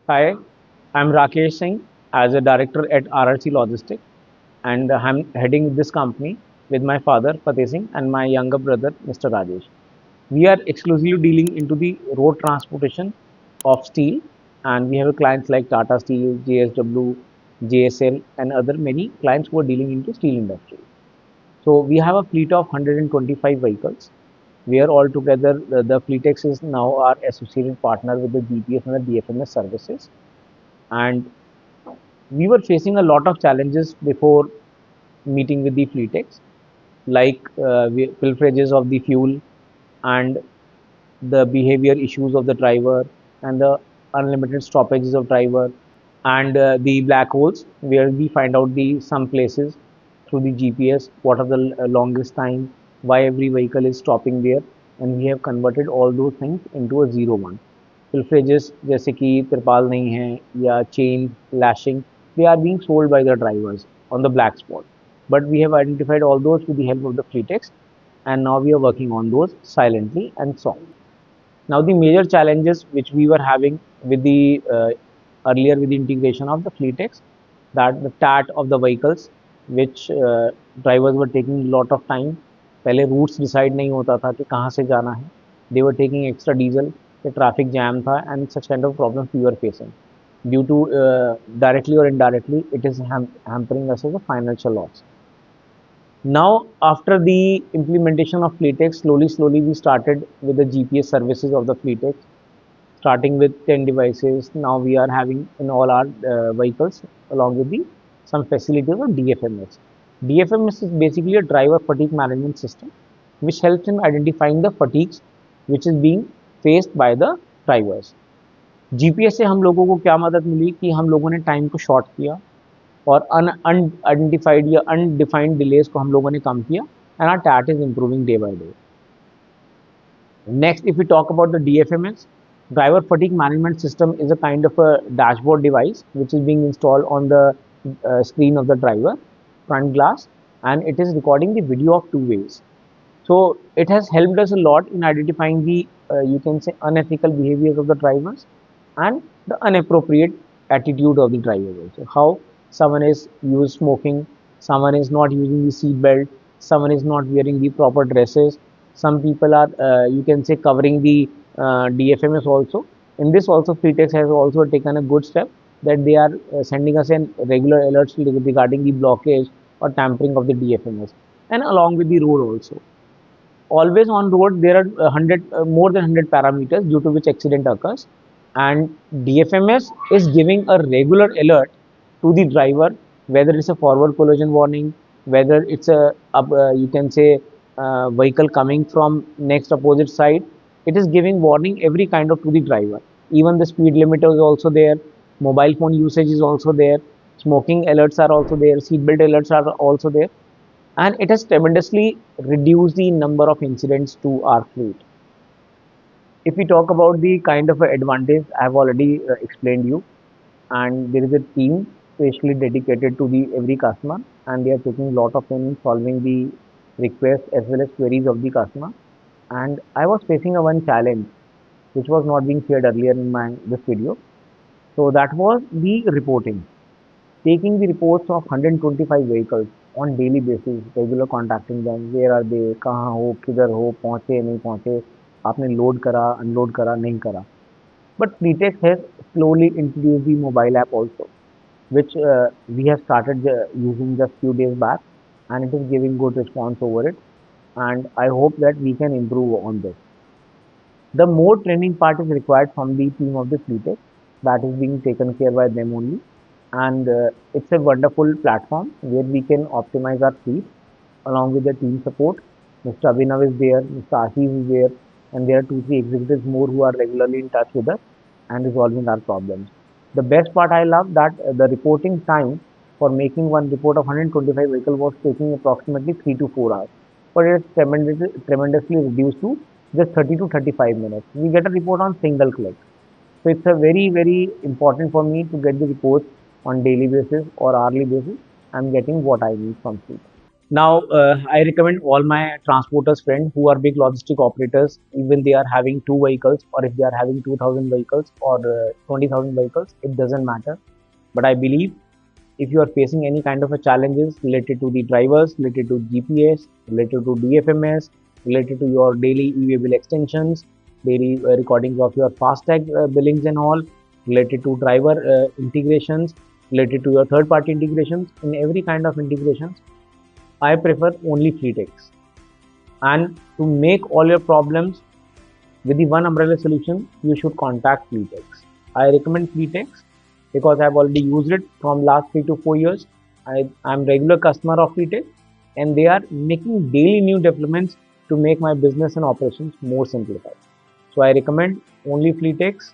Hi, I'm Rakesh Singh as a director at RRC Logistics, and I'm heading this company with my father Fateh Singh and my younger brother Mr. Rajesh. We are exclusively dealing into the road transportation of steel, and we have clients like Tata Steel, JSW, JSL, and other many clients who are dealing into steel industry. So we have a fleet of 125 vehicles, where altogether the Fleetx is now our associated partner with the GPS and the DFMS services. And we were facing a lot of challenges before meeting with the fleetex, like pilferages of the fuel and the behavior issues of the driver and the unlimited stoppages of driver and the black holes where we find out the some places through the GPS what are the longest time, why every vehicle is stopping there, and we have converted all those things into a zero one. Pilferages जैसे कि तिरपाल नहीं है या chain lashing, they are being sold by the drivers on the black spot, but we have identified all those with the help of the fleetex, and now we are working on those silently and solve. Now the major challenges which we were having with the earlier with the integration of the fleetex, that the tat of the vehicles which drivers were taking a lot of time. पहले routes decide नहीं होता था कि कहाँ से जाना है. They were taking extra diesel, the traffic jam था, and such kind of problems we were facing. Due to directly or indirectly, it is hampering us as a financial loss. Now, after the implementation of fleetex, slowly we started with the GPS services of the fleetex, starting with 10 devices. Now we are having in all our vehicles along with the some facilities of DFMS. DFMS is basically a driver fatigue management system which helps in identifying the fatigues which is being faced by the drivers. GPS से हम लोगों को क्या मदद मिली कि हम लोगों ने टाइम को शॉर्ट किया और अनआइडेंटिफाइड या अनडिफाइंड डिलेज को हम लोगों ने कम किया, and our TAT is improving day by day. Next, if we talk about the DFMS, driver fatigue management system is a kind of a dashboard device which is being installed on the screen of the driver front glass, and it is recording the video of two ways. So it has helped us a lot in identifying the you can say unethical behaviors of the drivers and the inappropriate attitude of the drivers also. How someone is smoking, someone is not using the seat belt, someone is not wearing the proper dresses, some people are you can say covering the DFMS also. In this also Fleetex has also taken a good step that they are sending us in regular alerts regarding the blockage or tampering of the DFMS, and along with the road also. Always on road there are 100 more than 100 parameters due to which accident occurs, and DFMS is giving a regular alert to the driver whether it's a forward collision warning, whether it's a you can say vehicle coming from next opposite side. It is giving warning every kind of to the driver. Even the speed limiter is also there, mobile phone usage is also there, smoking alerts are also there, seat belt alerts are also there, and it has tremendously reduced the number of incidents to our fleet. If we talk about the kind of advantage, I have already explained you, and there is a team specially dedicated to the every customer, and they are taking lot of time in solving the requests as well as queries of the customer. And I was facing a one challenge which was not being shared earlier in my this video. So that was the reporting. Taking the reports of 125 vehicles on daily basis, regular contacting them, where are they, कहाँ हो, किधर हो, पहुँचे नहीं पहुँचे, आपने load करा, unload करा, नहीं करा. But Fleetex has slowly introduced the mobile app also, which we have started using just few days back, and it is giving good response over it. And I hope that we can improve on this. The more training part is required from the team of the Fleetex, that is being taken care by them only, and it's a wonderful platform where we can optimize our fleet along with the team support. Mr. Abhinav is there, Mr. Ashish is there, and there are 2-3 executives more who are regularly in touch with us and resolving our problems. The best part I love that the reporting time for making one report of 125 vehicle was taking approximately 3 to 4 hours, but it's tremendously reduced to just 30 to 35 minutes. We get a report on single click. So it's a very important for me to get the reports on daily basis or hourly basis. I'm getting what I need from Fleet. Now, I recommend all my transporters friends who are big logistic operators, even they are having two vehicles, or if they are having 2,000 vehicles or 20,000 vehicles, it doesn't matter. But I believe if you are facing any kind of a challenges related to the drivers, related to GPS, related to DFMS, related to your daily e-way bill extensions, daily recordings of your FASTag billings and all, related to driver integrations, related to your third-party integrations, in every kind of integrations, I prefer only fleetx. And to make all your problems with the one umbrella solution, you should contact fleetx. I recommend fleetx because I've already used it from last 3 to 4 years. I'm regular customer of fleetx, and they are making daily new developments to make my business and operations more simplified. So I recommend only fleetx.